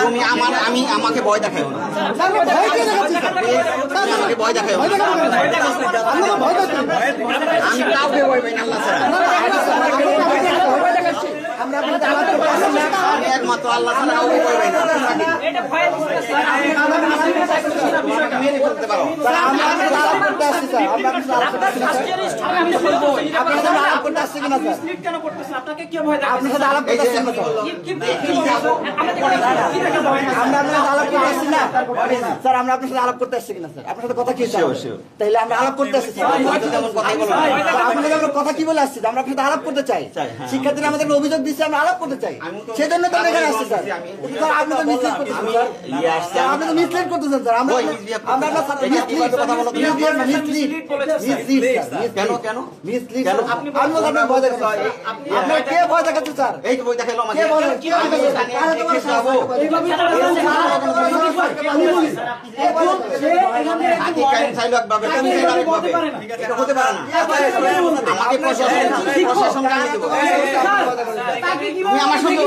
তুমি আমাকে ভয় দেখাও না, আমাকে ভয় দেখাও না। আমি কাউকে ভয় পাই না, আল্লাহ ছাড়া। আমি একমাত্র আল্লাহ ছাড়া কাউকে ভয় পাই না। মেরে ফেলতে পারো। স্যার আমরা আপনার সাথে আলাপ করতে আসছি কিনা স্যার? আপনার সাথে কথা কি তাইলে আমরা আলাপ করতে আসছি। আপনাদের কথা কি বলে আসছি? আমরা আপনার সাথে আলাপ করতে চাই। শিক্ষার্থীরা আমাদের অভিযোগ দিচ্ছে, আমরা আলাপ করতে চাই, সেজন্য তো আমরা এখানে আসছি স্যার। আপনি তো মিসলিড করতেছেন স্যার, আপনি তো মিসলিড করতেছেন স্যার। আমরা আপনার সাথে আপনার কে ভয় দেখাচ্ছে স্যার? এই তো ভয় দেখাইলো আমাকে। হতে পারে না, আমাকে প্রশাসন আমার সঙ্গে